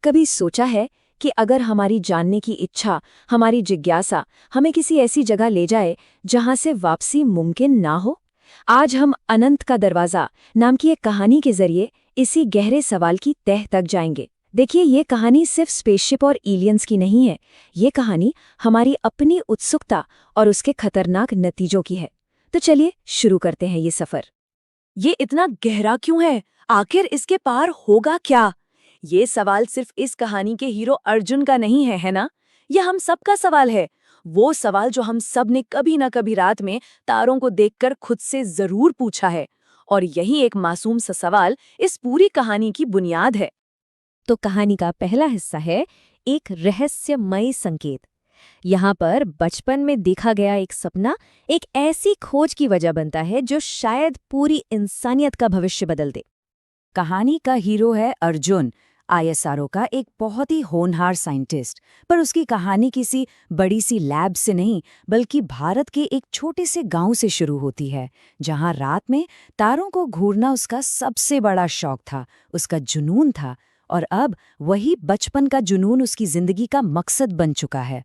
कभी सोचा है कि अगर हमारी जानने की इच्छा, हमारी जिज्ञासा हमें किसी ऐसी जगह ले जाए जहां से वापसी मुमकिन ना हो? आज हम अनंत का दरवाजा नाम की एक कहानी के जरिए इसी गहरे सवाल की तह तक जाएंगे। देखिए, ये कहानी सिर्फ स्पेसशिप और एलियंस की नहीं है। ये कहानी हमारी अपनी उत्सुकता और उसके खतरनाक नतीजों की है। तो चलिए शुरू करते हैं ये सफर। ये इतना गहरा क्यों है? आखिर इसके पार होगा क्या? ये सवाल सिर्फ इस कहानी के हीरो अर्जुन का नहीं है, है ना? ये हम सबका सवाल है। वो सवाल जो हम सब ने कभी ना कभी रात में तारों को देखकर खुद से जरूर पूछा है। और यही एक मासूम सा सवाल इस पूरी कहानी की बुनियाद है। तो कहानी का पहला हिस्सा है एक रहस्यमय संकेत। यहाँ पर बचपन में देखा गया एक सपना एक ऐसी खोज की वजह बनता है जो शायद पूरी इंसानियत का भविष्य बदल दे। कहानी का हीरो है अर्जुन, आईएसआरओ का एक बहुत ही होनहार साइंटिस्ट। पर उसकी कहानी किसी बड़ी सी लैब से नहीं, बल्कि भारत के एक छोटे से गांव से शुरू होती है, जहां रात में तारों को घूरना उसका सबसे बड़ा शौक था, उसका जुनून था। और अब वही बचपन का जुनून उसकी जिंदगी का मकसद बन चुका है।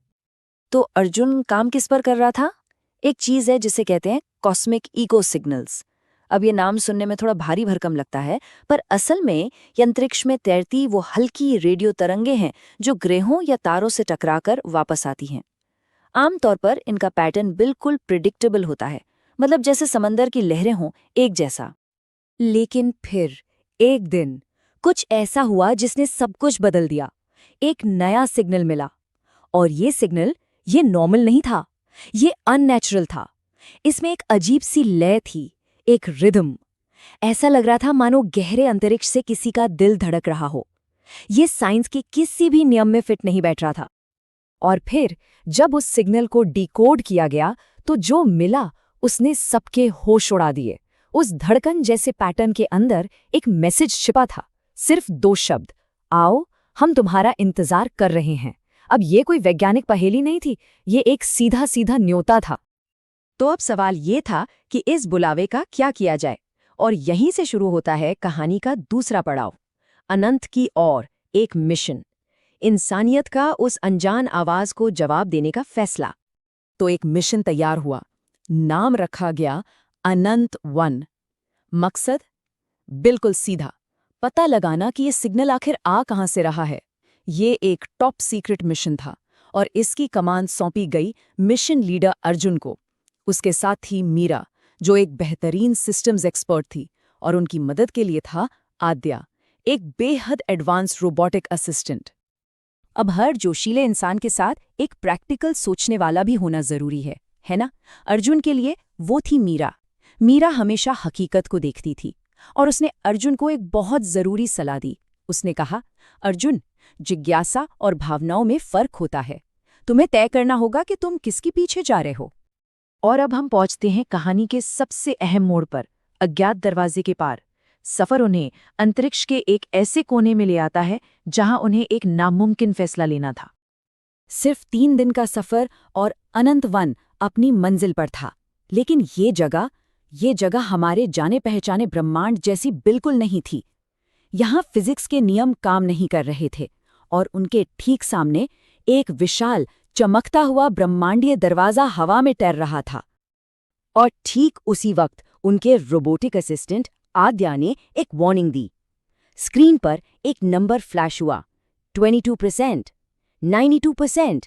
तो अर्जुन काम किस पर कर रहा था? एक चीज है जिसे कहते हैं कॉस्मिक इको सिग्नल्स। अब ये नाम सुनने में थोड़ा भारी भरकम लगता है, पर असल में ये अंतरिक्ष में तैरती वो हल्की रेडियो तरंगे हैं जो ग्रहों या तारों से टकराकर वापस आती हैं। आमतौर पर इनका पैटर्न बिल्कुल प्रिडिक्टेबल होता है, मतलब जैसे समंदर की लहरें हों, एक जैसा। लेकिन फिर एक दिन कुछ ऐसा हुआ जिसने सब कुछ बदल दिया। एक नया सिग्नल मिला, और ये सिग्नल ये नॉर्मल नहीं था, ये अननेचुरल था। इसमें एक अजीब सी लय थी, एक रिदम। ऐसा लग रहा था मानो गहरे अंतरिक्ष से किसी का दिल धड़क रहा हो। ये साइंस के किसी भी नियम में फिट नहीं बैठ रहा था। और फिर जब उस सिग्नल को डिकोड किया गया तो जो मिला उसने सबके होश उड़ा दिए। उस धड़कन जैसे पैटर्न के अंदर एक मैसेज छिपा था, सिर्फ 2 शब्द, आओ हम तुम्हारा इंतजार कर रहे हैं। अब ये कोई वैज्ञानिक पहेली नहीं थी, ये एक सीधा सीधा न्योता था। तो अब सवाल ये था कि इस बुलावे का क्या किया जाए, और यहीं से शुरू होता है कहानी का दूसरा पड़ाव, अनंत की ओर एक मिशन, इंसानियत का उस अनजान आवाज को जवाब देने का फैसला। तो एक मिशन तैयार हुआ, नाम रखा गया अनंत 1। मकसद बिल्कुल सीधा, पता लगाना कि ये सिग्नल आखिर आ कहां से रहा है। ये एक टॉप सीक्रेट मिशन था और इसकी कमान सौंपी गई मिशन लीडर अर्जुन को। उसके साथ थी मीरा, जो एक बेहतरीन सिस्टम्स एक्सपर्ट थी, और उनकी मदद के लिए था आद्या, एक बेहद एडवांस रोबोटिक असिस्टेंट। अब हर जोशीले इंसान के साथ एक प्रैक्टिकल सोचने वाला भी होना जरूरी है ना? अर्जुन के लिए वो थी मीरा। मीरा हमेशा हकीकत को देखती थी, और उसने अर्जुन को एक बहुत जरूरी सलाह दी। उसने कहा, अर्जुन, जिज्ञासा और भावनाओं में फर्क होता है। तुम्हें तय करना होगा कि तुम किसके पीछे जा रहे हो। और अब हम पहुंचते हैं कहानी के सबसे अहम मोड़ पर, अज्ञात दरवाजे के पार। सफर उन्हें अंतरिक्ष के एक ऐसे कोने में ले आता है जहां उन्हें एक नामुमकिन फैसला लेना था। सिर्फ 3 दिन का सफर और अनंत 1 अपनी मंजिल पर था। लेकिन ये जगह हमारे जाने पहचाने ब्रह्मांड जैसी बिल्कुल नहीं थी। यहाँ फिजिक्स के नियम काम नहीं कर रहे थे, और उनके ठीक सामने एक विशाल चमकता हुआ ब्रह्मांडीय दरवाजा हवा में तैर रहा था। और ठीक उसी वक्त उनके रोबोटिक असिस्टेंट आद्या ने एक वार्निंग दी। स्क्रीन पर एक नंबर फ्लैश हुआ, 22%, 92%।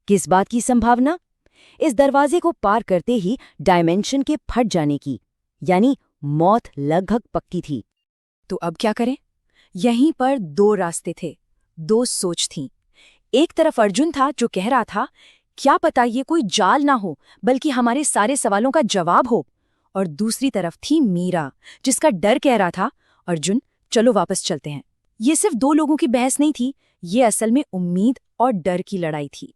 किस बात की संभावना? इस दरवाजे को पार करते ही डायमेंशन के फट जाने की, यानी मौत लगभग पक्की थी। तो अब क्या करें? यहीं पर 2 रास्ते थे, 2 सोच थीं। एक तरफ अर्जुन था जो कह रहा था, क्या पता ये कोई जाल ना हो, बल्कि हमारे सारे सवालों का जवाब हो। और दूसरी तरफ थी मीरा, जिसका डर कह रहा था, अर्जुन चलो वापस चलते हैं। ये सिर्फ 2 लोगों की बहस नहीं थी, ये असल में उम्मीद और डर की लड़ाई थी।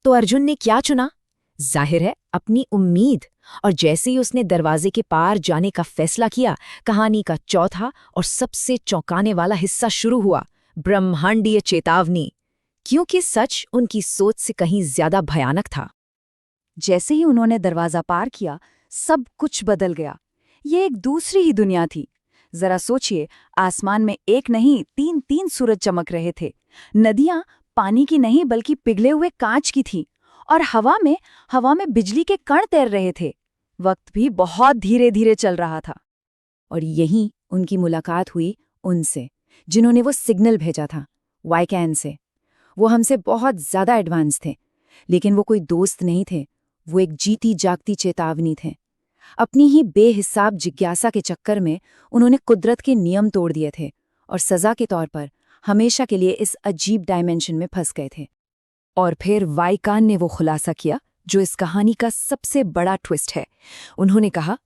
तो अर्जुन ने क्या चुना? जाहिर है, अपनी उम्मीद। और जैसे ही उसने दरवाजे के पार जाने का फैसला किया, कहानी का चौथा और सबसे चौंकाने वाला हिस्सा शुरू हुआ, ब्रह्मांडीय चेतावनी। क्योंकि सच उनकी सोच से कहीं ज्यादा भयानक था। जैसे ही उन्होंने दरवाजा पार किया, सब कुछ बदल गया। ये एक दूसरी ही दुनिया थी, जरा सोचिए, आसमान में एक नहीं 3-3 सूरज चमक रहे थे। नदियां पानी की नहीं बल्कि पिघले हुए कांच की थीं, और हवा में बिजली के कण तैर रहे थे। वक्त भी बहुत धीरे धीरे चल रहा था। और यहीं उनकी मुलाकात हुई उनसे, जिन्होंने वो सिग्नल भेजा था, वाइकैन से। वो हमसे बहुत ज्यादा एडवांस थे, लेकिन वो कोई दोस्त नहीं थे। वो एक जीती जागती चेतावनी थे। अपनी ही बेहिसाब जिज्ञासा के चक्कर में उन्होंने कुदरत के नियम तोड़ दिए थे और सजा के तौर पर हमेशा के लिए इस अजीब डायमेंशन में फंस गए थे। और फिर वाइकान ने वो खुलासा किया जो इस कहानी का सबसे बड़ा ट्विस्ट है। उन्होंने कहा,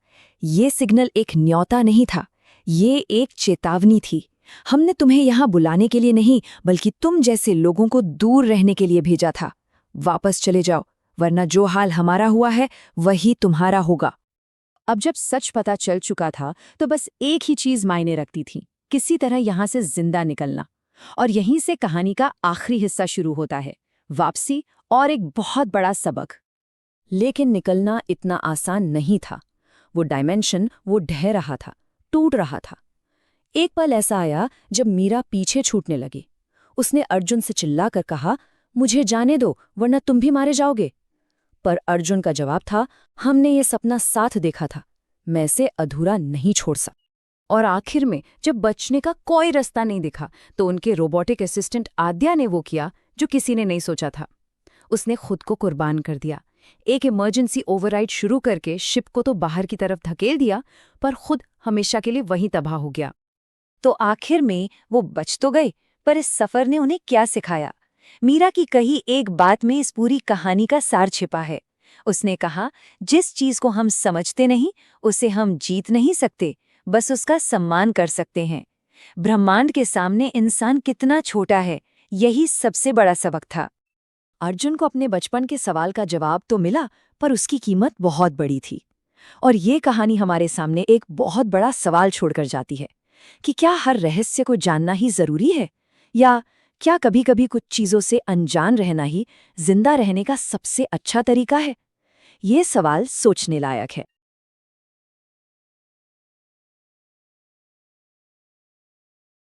ये सिग्नल एक न्योता नहीं था, ये एक चेतावनी थी। हमने तुम्हें यहाँ बुलाने के लिए नहीं, बल्कि तुम जैसे लोगों को दूर रहने के लिए भेजा था। वापस चले जाओ, वरना जो हाल हमारा हुआ है वही तुम्हारा होगा। अब जब सच पता चल चुका था तो बस एक ही चीज मायने रखती थी, किसी तरह यहाँ से जिंदा निकलना। और यहीं से कहानी का आखिरी हिस्सा शुरू होता है, वापसी और एक बहुत बड़ा सबक। लेकिन निकलना इतना आसान नहीं था। वो डायमेंशन वो ढह रहा था, टूट रहा था। एक पल ऐसा आया जब मीरा पीछे छूटने लगी। उसने अर्जुन से चिल्लाकर कहा, मुझे जाने दो, वरना तुम भी मारे जाओगे। पर अर्जुन का जवाब था, हमने ये सपना साथ देखा था, मैं इसे अधूरा नहीं छोड़ सकता। और आखिर में जब बचने का कोई रास्ता नहीं दिखा तो उनके रोबोटिक असिस्टेंट आद्या ने वो किया जो किसी ने नहीं सोचा था। उसने खुद को कुर्बान कर दिया। एक इमरजेंसी ओवरराइड शुरू करके शिप को तो बाहर की तरफ धकेल दिया, पर खुद हमेशा के लिए वहीं तबाह हो गया। तो आखिर में वो बच तो गए, पर इस सफर ने उन्हें क्या सिखाया? मीरा की कही एक बात में इस पूरी कहानी का सार छिपा है। उसने कहा, जिस चीज को हम समझते नहीं उसे हम जीत नहीं सकते, बस उसका सम्मान कर सकते हैं। ब्रह्मांड के सामने इंसान कितना छोटा है, यही सबसे बड़ा सबक था। अर्जुन को अपने बचपन के सवाल का जवाब तो मिला, पर उसकी कीमत बहुत बड़ी थी। और ये कहानी हमारे सामने एक बहुत बड़ा सवाल छोड़कर जाती है कि क्या हर रहस्य को जानना ही जरूरी है, या क्या कभी-कभी कुछ चीजों से अनजान रहना ही जिंदा रहने का सबसे अच्छा तरीका है? ये सवाल सोचने लायक है।